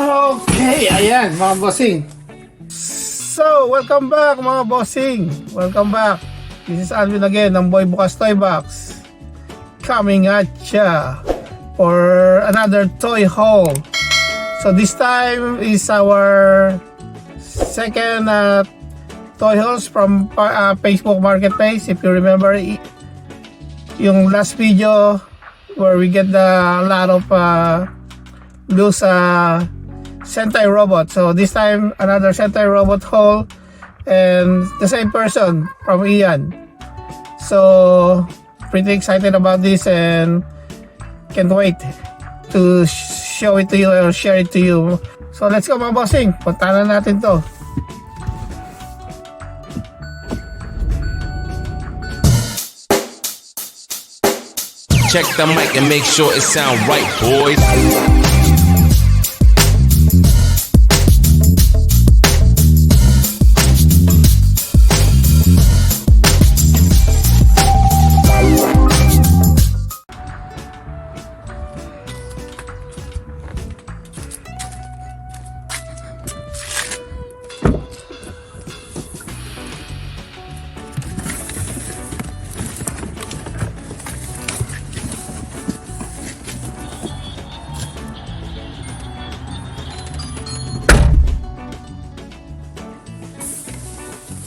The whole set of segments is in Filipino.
Okay, ayan mga bossing. So, welcome back mga bossing. Welcome back. This is Alvin again ng Boy Bukas Toy Box. Coming at ya for another toy haul. So this time is our second toy hauls from Facebook Marketplace. If you remember yung last video where we get a lot of those Sentai robot. So this time another Sentai robot haul and the same person from Ian. So pretty excited about this and can't wait to show it to you or share it to you. So let's go mga bossing, punta na natin to. Check the mic and make sure it sound right, boys.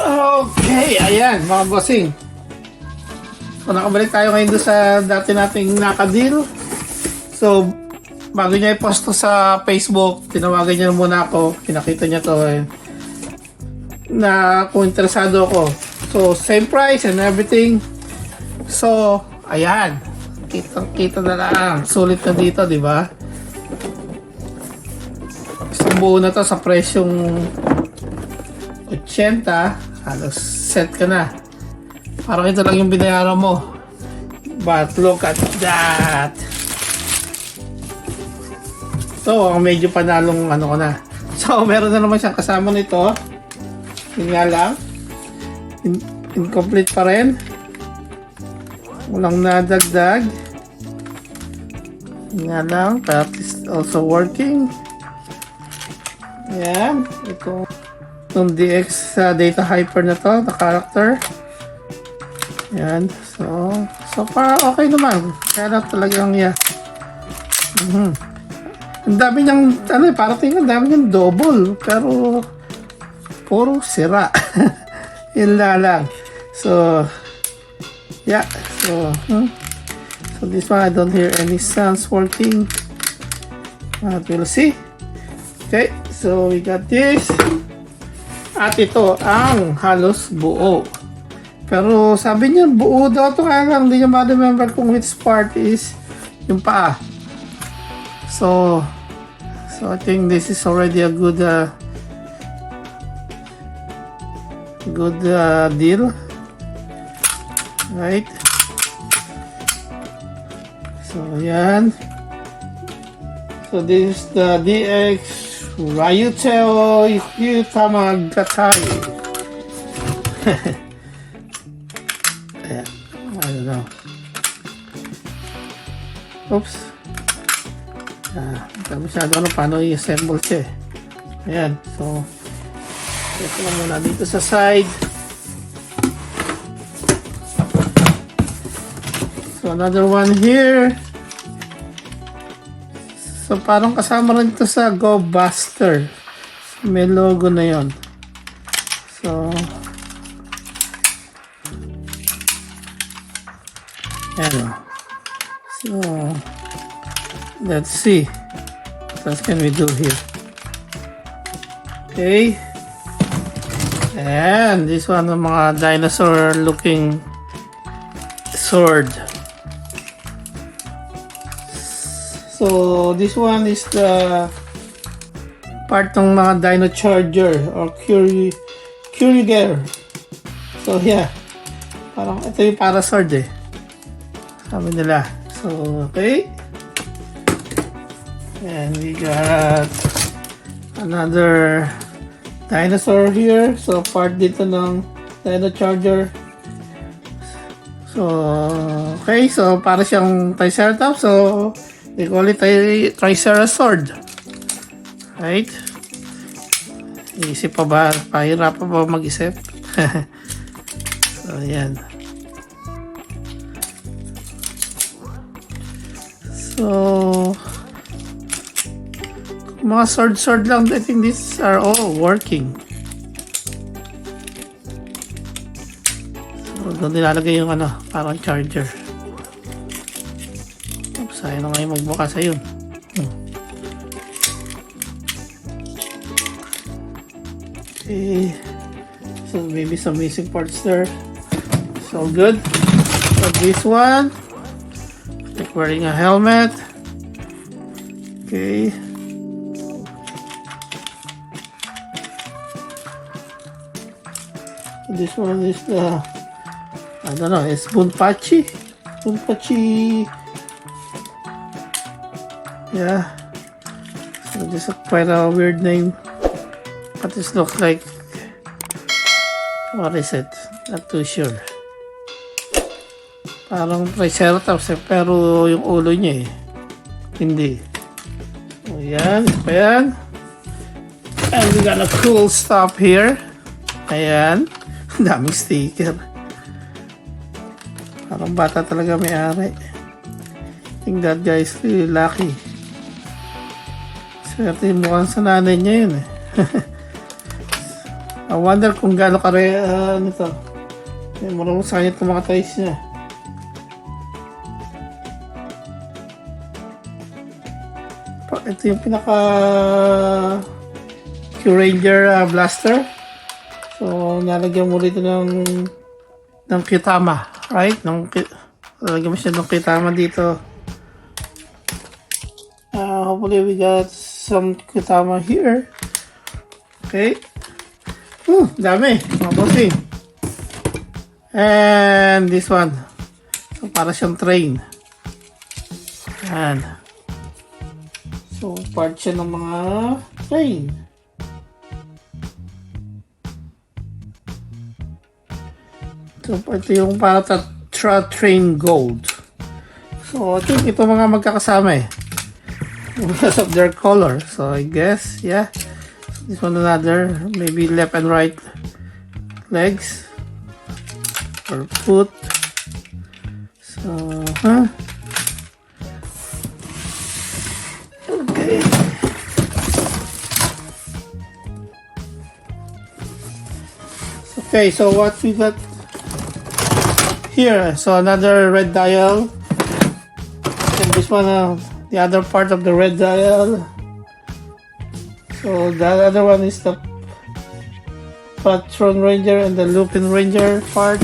Okay, ayan mga bossing. So nakabalik tayo ngayon doon sa dati nating nakadeal. So bago niya i-post to sa Facebook, tinawagan niya muna ako. Pinakita niya to na kung interesado ako. So same price and everything. So ayan, kita na lang. Sulit na dito, di ba? Isang buo na to sa presyong 80. Halos set ka na. Parang ito lang yung binayaran mo. But look at that. So, ang medyo panalong ano ko na. So, meron na naman siyang kasama nito. Yun nga lang. Incomplete pa rin. Walang nadagdag. Yun nga lang. But it's also working. Ayan. Ito. Itong DX data hyper na to, the character. Yan. So far okay naman. Kaya na talagang Ang dami niyang, parang tingnan, ang dami niyang double. Pero, puro sira. Yun lang. So, yeah. So this one, I don't hear any sounds working. But we'll see. Okay, so we got this. At ito ang halos buo. Pero sabi niya buo daw to, kaya lang hindi niya ma-remember kung which part is yung paa. So I think this is already a good deal. Right? So yan. So this is the DX Ryuteo Tamagatai. Yeah, I don't know. Oops. Hindi masyado paano i-assemble siya. Ayan. So, ito lang muna dito sa side. So, another one here. So parang kasama rin ito sa Go Buster. May logo na yon. So ayan. So let's see what can we do here. Okay. And this one ng mga dinosaur looking sword. So this one is the part ng mga Dino Charger or Curie. So yeah, parang ito yung para sword sabi nila. So okay, and we got another dinosaur here. So part dito ng Dino Charger. So okay, so para siyang Triceratops. So they call it a Triceratops sword. Right? Isip pa ba? Pahirap pa ba mag-isip? So, yan. So, mga sword lang, I think these are all working. So, doon nilalagay yung ano, parang charger. Oops, ayaw na ngayon magbukas. Ayun. Okay. So, maybe some missing parts there. So, good. So, this one, like wearing a helmet. Okay. This one is the, I don't know, it's Bunpachi. Yeah. So this is quite a weird name. But this looks like, what is it? Not too sure. Parang Triceratops eh, pero yung ulo niya eh. Hindi. So yan, pa yan. And we got a cool stuff here. Ayan. Daming sticker. Parang bata talaga may-ari. I think that guy is really lucky. Swerte yung mukhang sa nanay niya yun eh. I wonder kung gaano nito. Marunong sa kanya itong mga toys niya. Ito yung pinaka Q-Ranger blaster. So, nalagyan mo rito ng kitama, right? Nalagyan mo siya ng kitama dito. Hopefully we got some kitama here. Okay. Dami. Mga bossing. And this one. So, para siyang train. Ayan. So, part siya ng mga train. So, ito yung para train gold. So, I think ito mga magkakasama eh. Because of their color. So, I guess, yeah. So, this one another. Maybe left and right legs. Or foot. So, Okay. Okay, so what we got here, so another red dial, and this one the other part of the red dial. So the other one is the Patron Ranger and the Lupin Ranger part,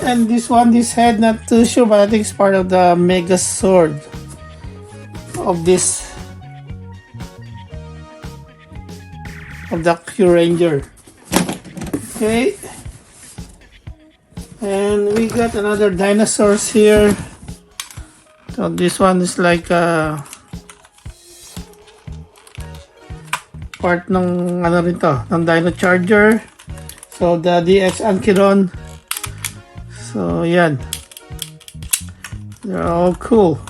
and this head, not too sure, but I think it's part of the Mega Sword of this of the Q Ranger. Okay. And we got another dinosaurs here. So this one is like part ng ano rin to, ng Dino Charger. So the DX Anchiron. So yan. They're all cool.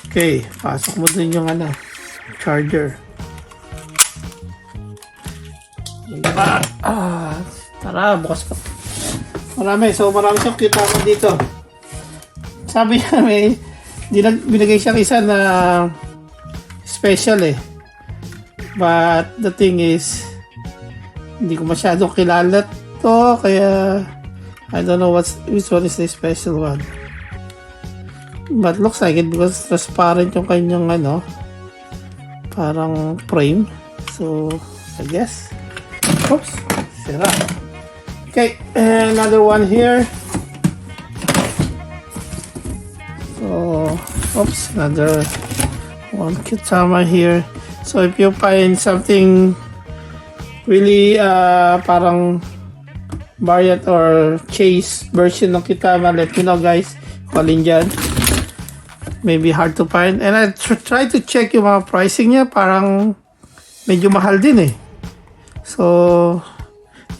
Okay, pasok mo dun yung ano, charger. Tara, bukas pa. Marami. So, marami siyang kitama dito. Sabi niya, binigay siyang isa na special eh. But, the thing is, hindi ko masyadong kilala to, kaya, I don't know which one is the special one. But, looks like it because transparent yung kanyang, ano, parang frame. So, I guess. Oops, sira. Okay, and another one here. So, oops, another one kitama here. So, if you find something really parang variant or chase version ng kitama, let me know guys. Kalin dyan. Maybe hard to find. And I try to check yung mga pricing niya. Parang medyo mahal din eh. So,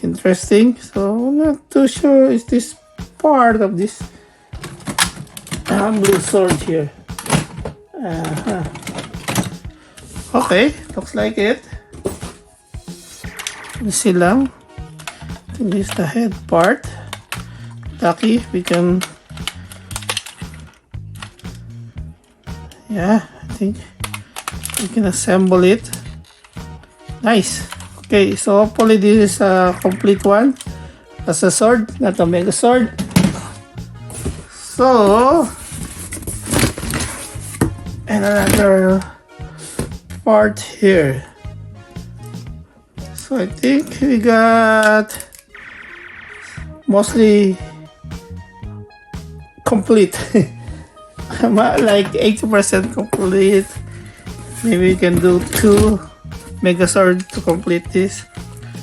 interesting. So, I'm not too sure is this part of this blue sword here. Okay, looks like it. Let's see lang. I think this is the head part. Lucky we can. Yeah, I think we can assemble it. Nice. Okay, so hopefully this is a complete one. As a sword, not a mega sword. So, and another part here. So I think we got mostly complete. Like 80% complete. Maybe we can do 2 Megazord to complete this.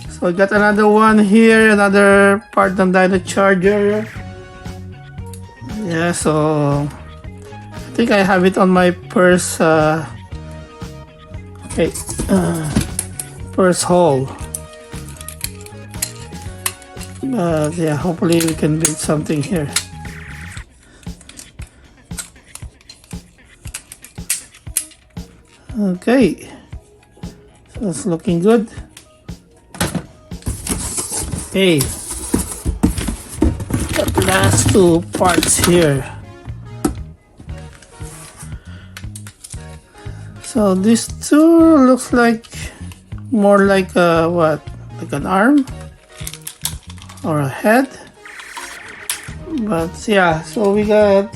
So I got another one here, another part ng Dino Charger. Yeah, so I think I have it on my purse. Purse haul. But yeah, hopefully we can build something here. Okay, so it's looking good. Okay, the last 2 parts here. So these 2 looks like more like a what? Like an arm or a head. But yeah, so we got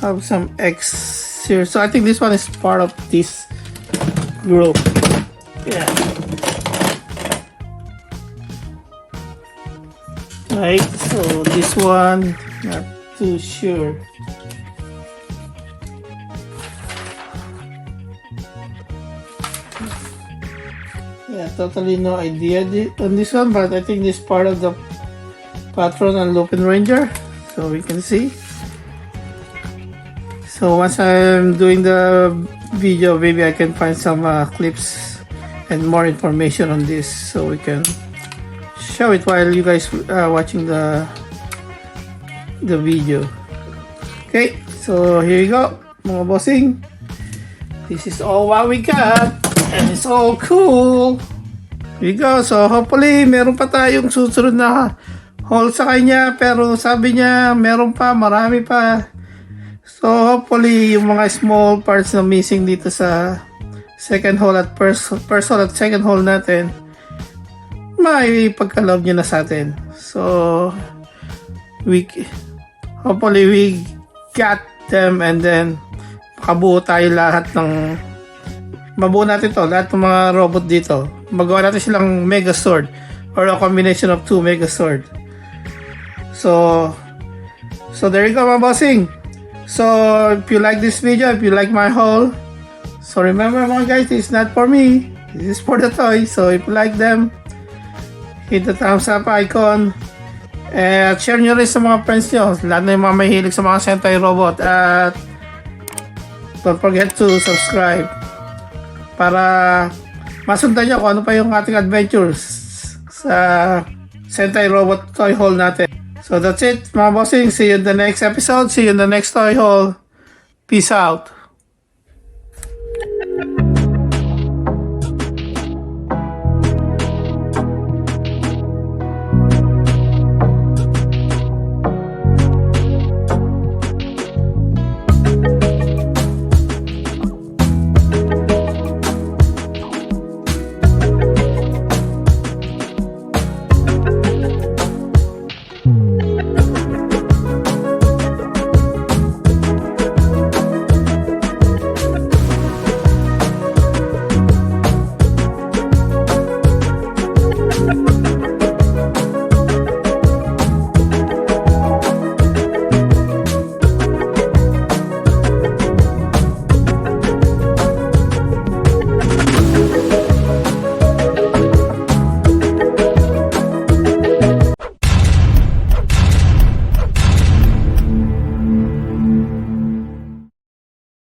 have some X here. So I think this one is part of this group. Yeah. Right, so this one, not too sure. Yeah, totally no idea on this one, but I think this is part of the Patron and Lupin Ranger, so we can see. So once I'm doing the video, maybe I can find some clips and more information on this, so we can show it while you guys are watching the video. Okay, so here you go, mga bossing. This is all what we got, and it's all cool. Here you go. So hopefully meron pa tayong susunod na haul sa kanya, pero sabi niya meron pa, marami pa. So hopefully yung mga small parts na missing dito sa second haul at first haul at second haul natin, may pagkaloob nyo na sa atin. So hopefully we got them, and then makabuo tayo mabuo natin to, lahat ng mga robot dito. Magawa natin silang Megazord or a combination of 2 Megazord. So there you go, mga bossing. So if you like this video, if you like my haul, so remember mga guys, this is not for me, this is for the toys. So if you like them, hit the thumbs up icon, at share nyo rin sa mga friends nyo, lahat na yung mga mahilig sa mga Sentai robot. At don't forget to subscribe para masundan nyo kung ano pa yung ating adventures sa Sentai robot toy haul natin. So that's it, mga bossing. See you in the next episode. See you in the next toy haul. Peace out.